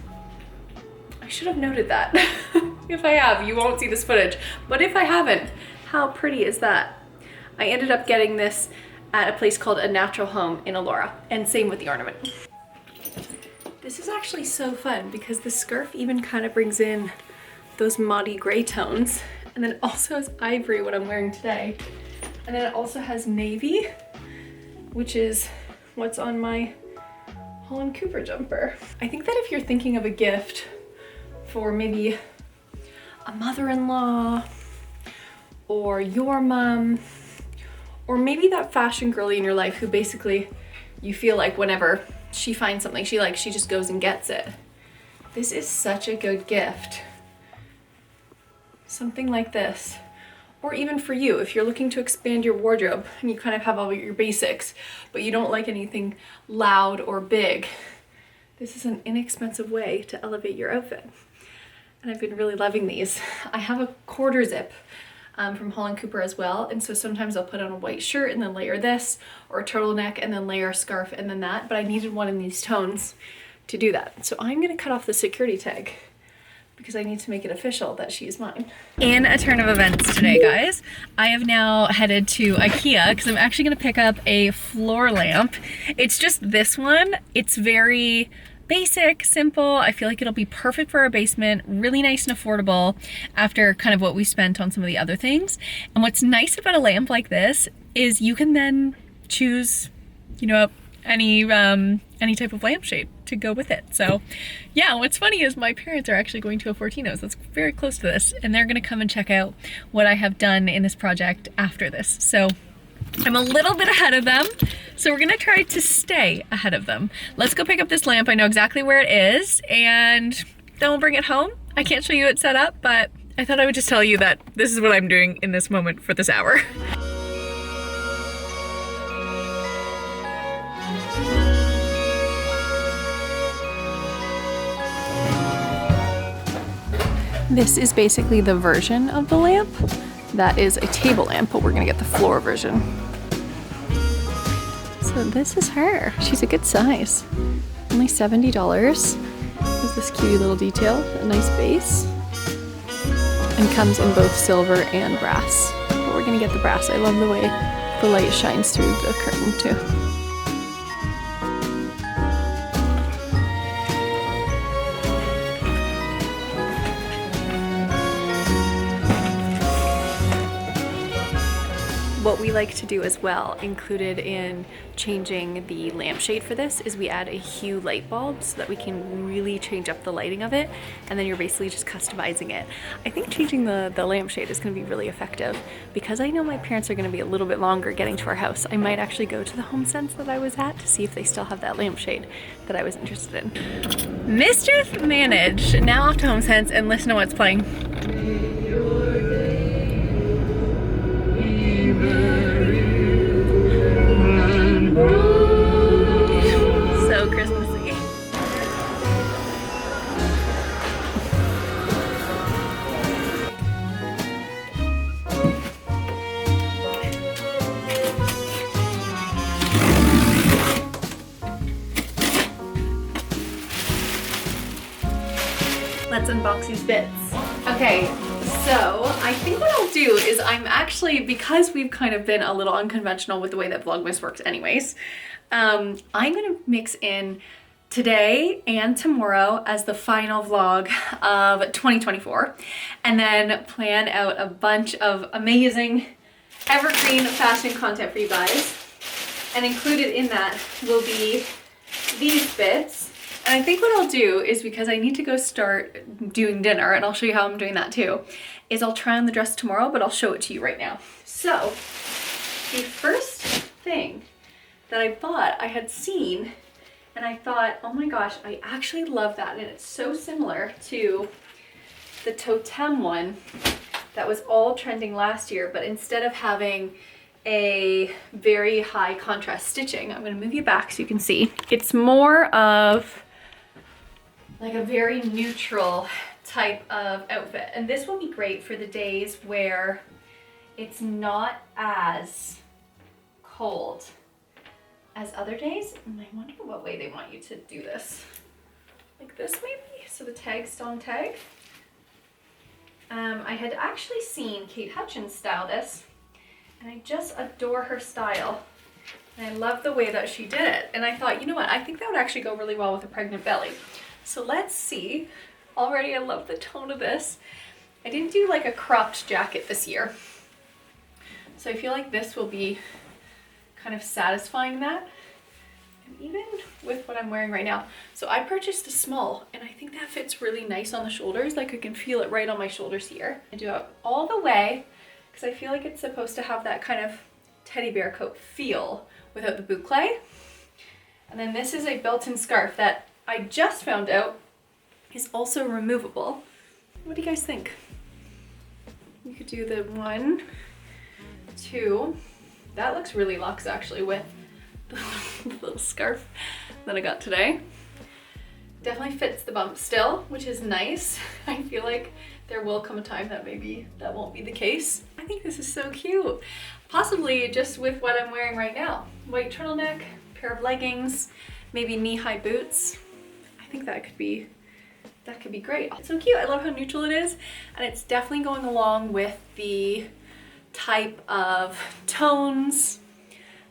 I should have noted that. If I have, you won't see this footage. But if I haven't, how pretty is that? I ended up getting this at a place called A Natural Home in Allura, and same with the ornament. This is actually so fun because the scarf even kind of brings in those muddy gray tones. And then it also has ivory, what I'm wearing today. And then it also has navy, which is what's on my Holland Cooper jumper. I think that if you're thinking of a gift for maybe a mother-in-law or your mom, or maybe that fashion girly in your life who basically you feel like whenever she finds something she likes, she just goes and gets it. This is such a good gift. Something like this. Or even for you, if you're looking to expand your wardrobe and you kind of have all your basics, but you don't like anything loud or big, this is an inexpensive way to elevate your outfit. And I've been really loving these. I have a quarter zip from Holland Cooper as well. And so sometimes I'll put on a white shirt and then layer this, or a turtleneck and then layer a scarf and then that, but I needed one in these tones to do that. So I'm gonna cut off the security tag because I need to make it official that she is mine. In a turn of events today, guys, I have now headed to IKEA because I'm actually gonna pick up a floor lamp. It's just this one. It's very basic, simple. I feel like it'll be perfect for our basement, really nice and affordable after kind of what we spent on some of the other things. And what's nice about a lamp like this is you can then choose, you know, any type of lampshade to go with it. So yeah, what's funny is my parents are actually going to a Fortino's that's very close to this, and they're gonna come and check out what I have done in this project after this. So I'm a little bit ahead of them, so we're gonna try to stay ahead of them. Let's go pick up this lamp. I know exactly where it is, and then we'll bring it home. I can't show you it set up, but I thought I would just tell you that this is what I'm doing in this moment for this hour. This is basically the version of the lamp that is a table lamp, but we're gonna get the floor version. So this is her. She's a good size. Only $70. There's this cute little detail, a nice base, and comes in both silver and brass. But we're gonna get the brass. I love the way the light shines through the curtain too. What we like to do as well, included in changing the lampshade for this, is we add a hue light bulb so that we can really change up the lighting of it, and then you're basically just customizing it. I think changing the lampshade is going to be really effective. Because I know my parents are going to be a little bit longer getting to our house, I might actually go to the Homesense that I was at to see if they still have that lampshade that I was interested in. Mischief managed. Now off to Homesense and listen to what's playing. So Christmassy. Let's unbox these bits. Okay, so I think what I'll do is I'm actually, because we've kind of been a little unconventional with the way that Vlogmas works anyways, I'm gonna mix in today and tomorrow as the final vlog of 2024, and then plan out a bunch of amazing evergreen fashion content for you guys. And included in that will be these bits. And I think what I'll do is, because I need to go start doing dinner, and I'll show you how I'm doing that too, is I'll try on the dress tomorrow, but I'll show it to you right now. So the first thing that I bought, I had seen, and I thought, oh my gosh, I actually love that. And it's so similar to the Totem one that was all trending last year, but instead of having a very high contrast stitching, I'm gonna move you back so you can see. It's more of like a very neutral type of outfit. And this will be great for the days where it's not as cold as other days. And I wonder what way they want you to do this. Like this maybe? So the tag's still on tag. I had actually seen Kate Hutchins style this, and I just adore her style. And I love the way that she did it. And I thought, you know what? I think that would actually go really well with a pregnant belly. So let's see. Already I love the tone of this. I didn't do like a cropped jacket this year, so I feel like this will be kind of satisfying that. And even with what I'm wearing right now. So I purchased a small, and I think that fits really nice on the shoulders. Like I can feel it right on my shoulders here. I do it all the way because I feel like it's supposed to have that kind of teddy bear coat feel without the boucle. And then this is a built-in scarf that I just found out is also removable. What do you guys think? You could do the 1, 2. That looks really luxe actually with the little scarf that I got today. Definitely fits the bump still, which is nice. I feel like there will come a time that maybe that won't be the case. I think think this is so cute. Possibly just with what I'm wearing right now. White turtleneck, pair of leggings, maybe knee-high boots. I think that could be great. It's so cute. I love how neutral it is, and it's definitely going along with the type of tones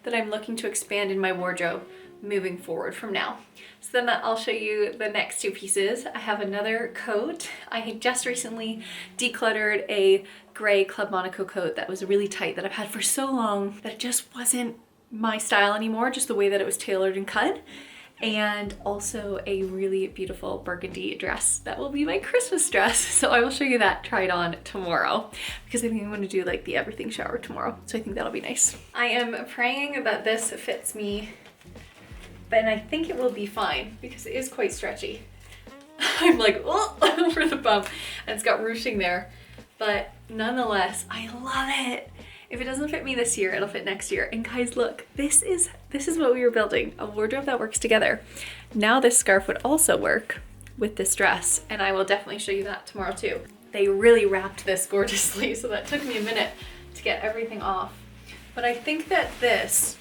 that I'm looking to expand in my wardrobe moving forward from now. So then I'll show you the next two pieces. I have another coat. I had just recently decluttered a gray Club Monaco coat that was really tight that I've had for so long that it just wasn't my style anymore, just the way that it was tailored and cut. And also a really beautiful burgundy dress that will be my Christmas dress. So I will show you that tried on tomorrow because I think I'm going to do like the everything shower tomorrow. So I think that'll be nice. I am praying that this fits me, but I think it will be fine because it is quite stretchy. I'm like, oh, over the bump, and it's got ruching there. But nonetheless, I love it. If it doesn't fit me this year, it'll fit next year. And guys, look, this is what we were building, a wardrobe that works together. Now this scarf would also work with this dress, and I will definitely show you that tomorrow too. They really wrapped this gorgeously, so that took me a minute to get everything off. But I think that this,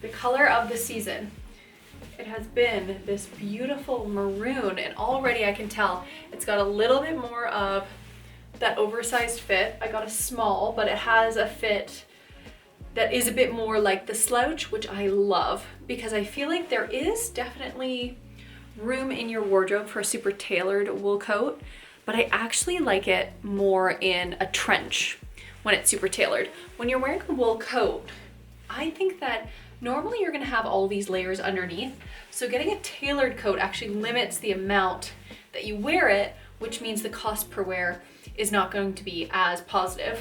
the color of the season, it has been this beautiful maroon, and already I can tell it's got a little bit more of that oversized fit. I got a small, but it has a fit that is a bit more like the slouch, which I love because I feel like there is definitely room in your wardrobe for a super tailored wool coat, but I actually like it more in a trench when it's super tailored. When you're wearing a wool coat, I think that normally you're gonna have all these layers underneath, so getting a tailored coat actually limits the amount that you wear it, which means the cost per wear is not going to be as positive.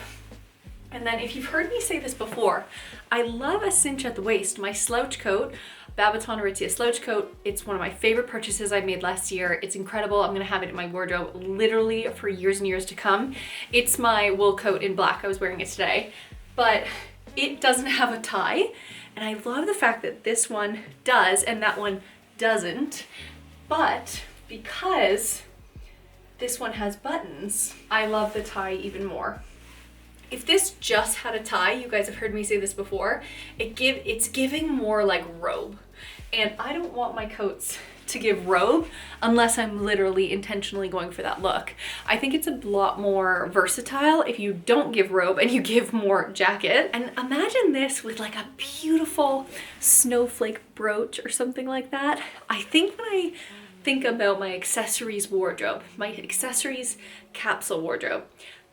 And then if you've heard me say this before, I love a cinch at the waist. My slouch coat, Babaton Aritzia slouch coat, it's one of my favorite purchases I made last year. It's incredible. I'm gonna have it in my wardrobe literally for years and years to come. It's my wool coat in black. I was wearing it today, but it doesn't have a tie. And I love the fact that this one does and that one doesn't, but because this one has buttons, I love the tie even more. If this just had a tie, you guys have heard me say this before, it's giving more like robe. And I don't want my coats to give robe unless I'm literally intentionally going for that look. I think it's a lot more versatile if you don't give robe and you give more jacket. And imagine this with like a beautiful snowflake brooch or something like that. I think when I think about my accessories wardrobe, my accessories capsule wardrobe,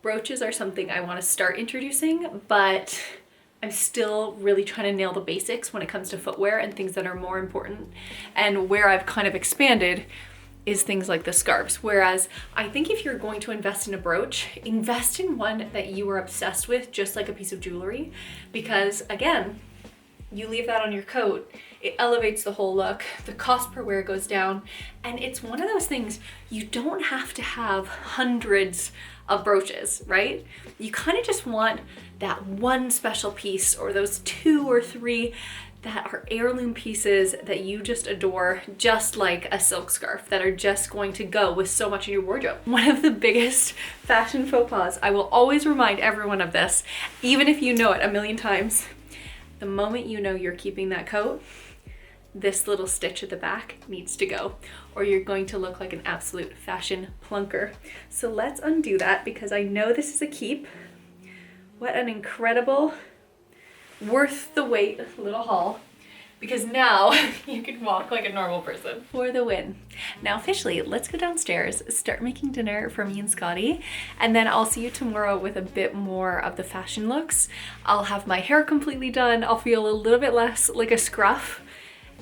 brooches are something I want to start introducing, but I'm still really trying to nail the basics when it comes to footwear and things that are more important. And where I've kind of expanded is things like the scarves. Whereas I think if you're going to invest in a brooch, invest in one that you are obsessed with, just like a piece of jewelry, because again, you leave that on your coat, it elevates the whole look, the cost per wear goes down, and it's one of those things, you don't have to have hundreds of brooches, right? You kind of just want that one special piece or those 2 or 3 that are heirloom pieces that you just adore, just like a silk scarf, that are just going to go with so much in your wardrobe. One of the biggest fashion faux pas, I will always remind everyone of this, even if you know it a million times, the moment you know you're keeping that coat, this little stitch at the back needs to go, or you're going to look like an absolute fashion plunker. So let's undo that because I know this is a keep. What an incredible, worth the wait little haul, because now you can walk like a normal person for the win. Now officially, let's go downstairs, start making dinner for me and Scotty, and then I'll see you tomorrow with a bit more of the fashion looks. I'll have my hair completely done. I'll feel a little bit less like a scruff,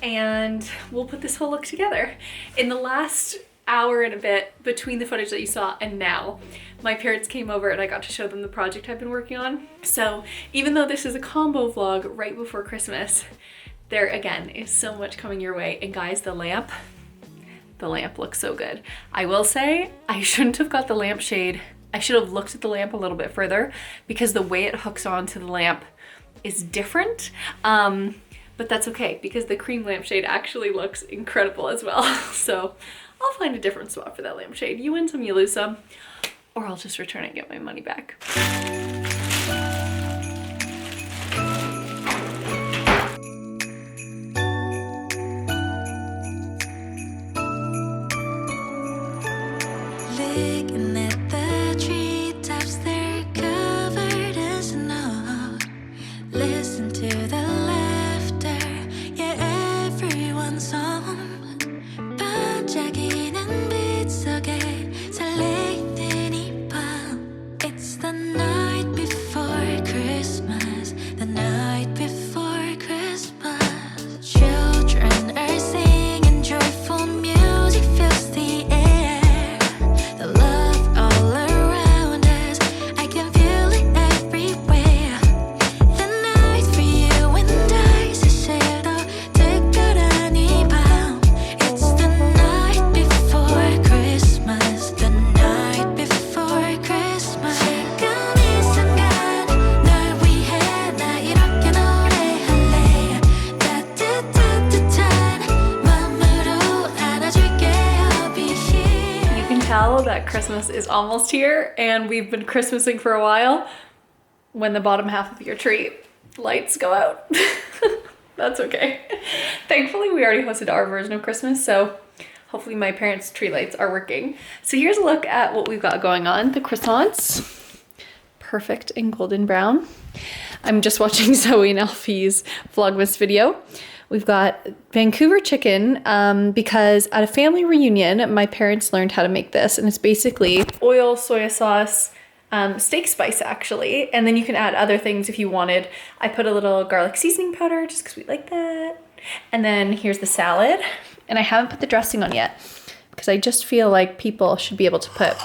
and we'll put this whole look together. In the last hour and a bit between the footage that you saw and now, my parents came over and I got to show them the project I've been working on. So even though this is a combo vlog right before Christmas, there again is so much coming your way. And guys, the lamp looks so good. I will say I shouldn't have got the lampshade. I should have looked at the lamp a little bit further because the way it hooks onto the lamp is different. But that's okay because the cream lampshade actually looks incredible as well. So I'll find a different spot for that lampshade. You win some, you lose some, or I'll just return it and get my money back. looking at the treetops, they're covered in snow. Listen to the laughter, yeah, everyone's home. 반짝이는 빛 속에 설레이는 이 밤. It's the night before Christmas, the night before Christmas. Children are singing, joyful music fills the air. The love all around us, I can feel it everywhere. The night for you and I 새로 특별한 이 밤. It's the night before Christmas, the night before Christmas. 지금 이 순간 널 위해 나 이렇게 노래할래. 따뜻한 마음으로 안아줄게. I'll be here. You can tell that Christmas is almost here and we've been Christmasing for a while when the bottom half of your tree lights go out. That's okay. Thankfully, we already hosted our version of Christmas, so hopefully my parents' tree lights are working. So here's a look at what we've got going on. The croissants, perfect in golden brown. I'm just watching Zoe and Alfie's Vlogmas video. We've got Vancouver chicken because at a family reunion, my parents learned how to make this, and it's basically oil, soy sauce, steak spice actually, and then you can add other things if you wanted. I put a little garlic seasoning powder just because we like that. And then here's the salad, and I haven't put the dressing on yet because I just feel like people should be able to put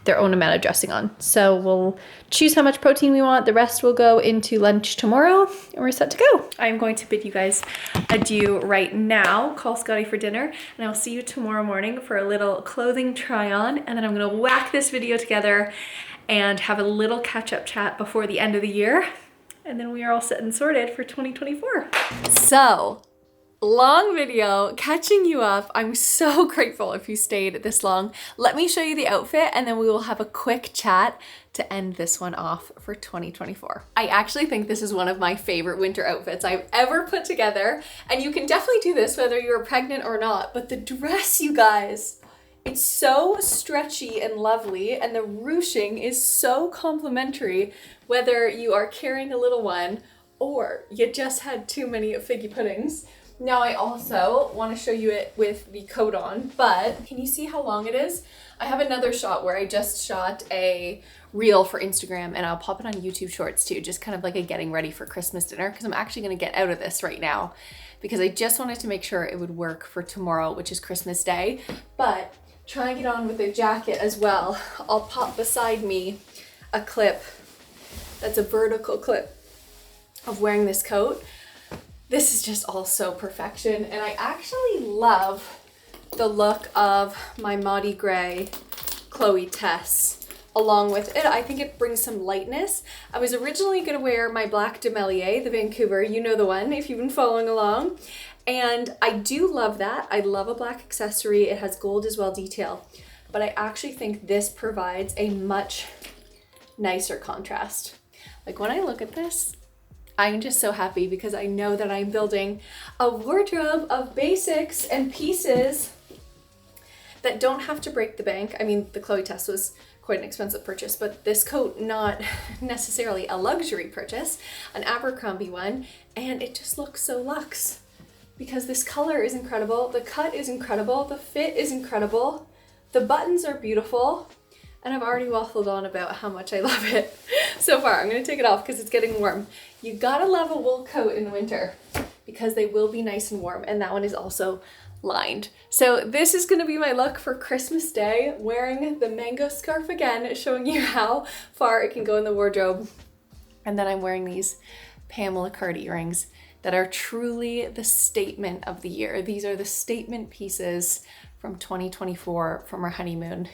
their own amount of dressing on. So we'll choose how much protein we want. The rest will go into lunch tomorrow and we're set to go. I'm going to bid you guys adieu right now. Call Scotty for dinner and I'll see you tomorrow morning for a little clothing try on, and then I'm gonna whack this video together and have a little catch-up chat before the end of the year. And then we are all set and sorted for 2024. So, long video, catching you up. I'm so grateful if you stayed this long. Let me show you the outfit and then we will have a quick chat to end this one off for 2024. I actually think this is one of my favorite winter outfits I've ever put together. And you can definitely do this whether you're pregnant or not, but the dress, you guys, it's so stretchy and lovely, and the ruching is so complimentary whether you are carrying a little one or you just had too many figgy puddings. Now I also want to show you it with the coat on, but can you see how long it is? I have another shot where I just shot a reel for Instagram and I'll pop it on YouTube Shorts too, just kind of like a getting ready for Christmas dinner, because I'm actually going to get out of this right now because I just wanted to make sure it would work for tomorrow, which is Christmas Day. But trying it on with a jacket as well, I'll pop beside me a clip that's a vertical clip of wearing this coat. This is just all so perfection, and I actually love the look of my Maudie Gray Chloe Tess along with it. I think it brings some lightness. I was originally gonna wear my black Demelier, the Vancouver, you know the one if you've been following along, and I do love that. I love a black accessory. It has gold as well detail, but I actually think this provides a much nicer contrast. Like when I look at this, I'm just so happy because I know that I'm building a wardrobe of basics and pieces that don't have to break the bank. I mean, the Chloe Tess was quite an expensive purchase, but this coat, not necessarily a luxury purchase, an Abercrombie one, and it just looks so luxe because this color is incredible, the cut is incredible, the fit is incredible, the buttons are beautiful, and I've already waffled on about how much I love it so far. I'm gonna take it off because it's getting warm. You gotta love a wool coat in winter because they will be nice and warm, and that one is also lined. So this is gonna be my look for Christmas Day, wearing the mango scarf again, showing you how far it can go in the wardrobe. And then I'm wearing these Pamela Card earrings that are truly the statement of the year. These are the statement pieces from 2024 from our honeymoon.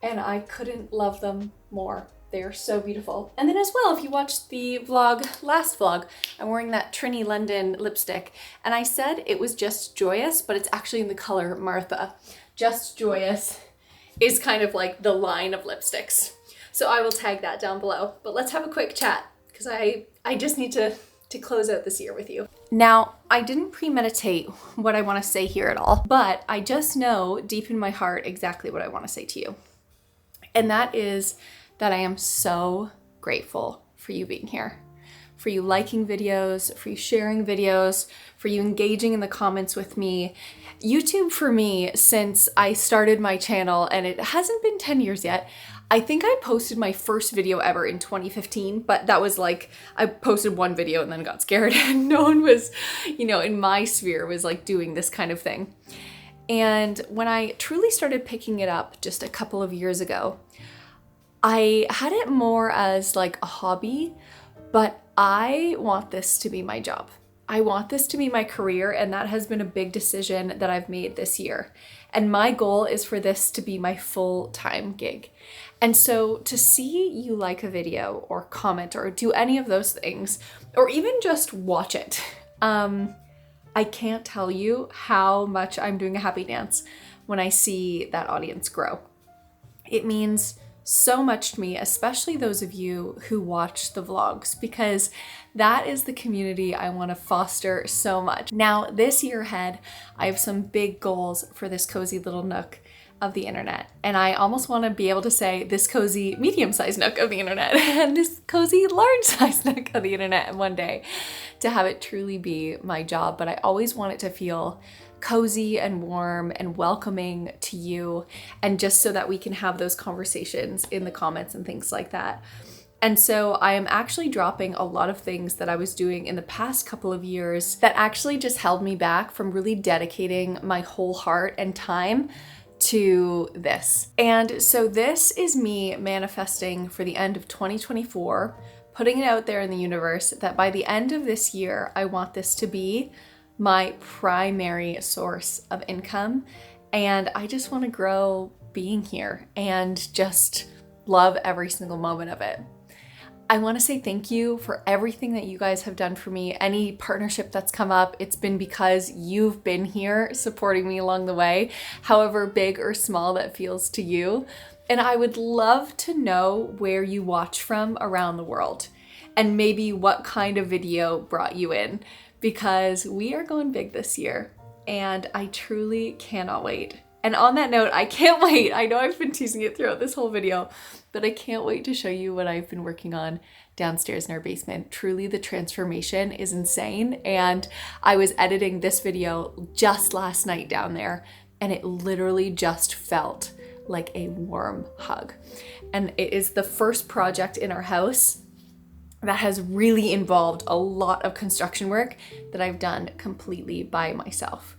And I couldn't love them more. They are so beautiful. And then as well, if you watched the vlog, last vlog, I'm wearing that Trini London lipstick. And I said it was Just Joyous, but it's actually in the color Martha. Just Joyous is kind of like the line of lipsticks. So I will tag that down below. But let's have a quick chat because I just need to close out this year with you. Now, I didn't premeditate what I want to say here at all, but I just know deep in my heart exactly what I want to say to you. And that is that I am so grateful for you being here, for you liking videos, for you sharing videos, for you engaging in the comments with me. YouTube for me, since I started my channel, and it hasn't been 10 years yet, I think I posted my first video ever in 2015, but that was like, I posted one video and then got scared and no one was, in my sphere was like doing this kind of thing. And when I truly started picking it up just a couple of years ago, I had it more as like a hobby, but I want this to be my job. I want this to be my career, and that has been a big decision that I've made this year. And my goal is for this to be my full-time gig. And so to see you like a video or comment or do any of those things, or even just watch it, I can't tell you how much I'm doing a happy dance when I see that audience grow. It means so much to me, especially those of you who watch the vlogs, because that is the community I want to foster so much. Now, this year ahead, I have some big goals for this cozy little nook of the internet. And I almost want to be able to say this cozy medium-sized nook of the internet and this cozy large-sized nook of the internet one day, to have it truly be my job. But I always want it to feel cozy and warm and welcoming to you, and just so that we can have those conversations in the comments and things like that. And so I am actually dropping a lot of things that I was doing in the past couple of years that actually just held me back from really dedicating my whole heart and time to this. And so this is me manifesting for the end of 2024, putting it out there in the universe that by the end of this year, I want this to be my primary source of income. And I just want to grow being here and just love every single moment of it. I want to say thank you for everything that you guys have done for me. Any partnership that's come up, it's been because you've been here supporting me along the way, however big or small that feels to you. And I would love to know where you watch from around the world, and maybe what kind of video brought you in, because we are going big this year and I truly cannot wait. And on that note, I can't wait. I know I've been teasing it throughout this whole video, but I can't wait to show you what I've been working on downstairs in our basement. Truly, the transformation is insane. And I was editing this video just last night down there, and it literally just felt like a warm hug. And it is the first project in our house that has really involved a lot of construction work that I've done completely by myself.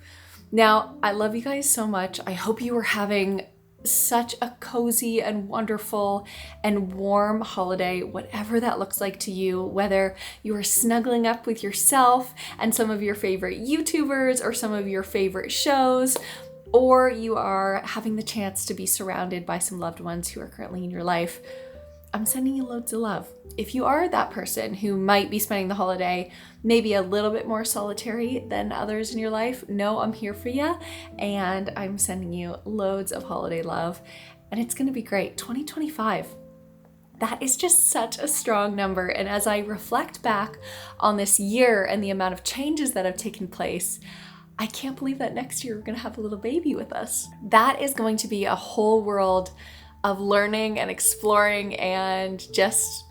Now, I love you guys so much. I hope you are having such a cozy and wonderful and warm holiday, whatever that looks like to you, whether you are snuggling up with yourself and some of your favorite YouTubers or some of your favorite shows, or you are having the chance to be surrounded by some loved ones who are currently in your life. I'm sending you loads of love. If you are that person who might be spending the holiday maybe a little bit more solitary than others in your life, know I'm here for you, and I'm sending you loads of holiday love, and it's gonna be great. 2025, that is just such a strong number. And as I reflect back on this year and the amount of changes that have taken place, I can't believe that next year we're gonna have a little baby with us. That is going to be a whole world of learning and exploring and just,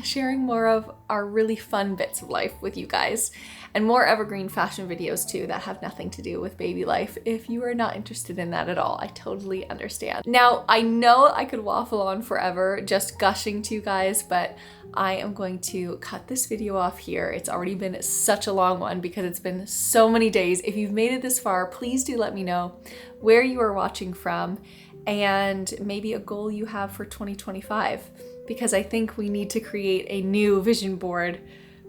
sharing more of our really fun bits of life with you guys, and more evergreen fashion videos too that have nothing to do with baby life. If you are not interested in that at all, I totally understand. Now, I know I could waffle on forever just gushing to you guys, but I am going to cut this video off here. It's already been such a long one because it's been so many days. If you've made it this far, please do let me know where you are watching from, and maybe a goal you have for 2025, because I think we need to create a new vision board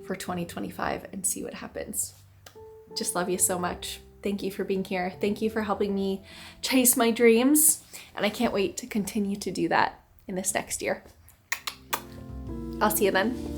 for 2025 and see what happens. Just love you so much. Thank you for being here. Thank you for helping me chase my dreams, and I can't wait to continue to do that in this next year. I'll see you then.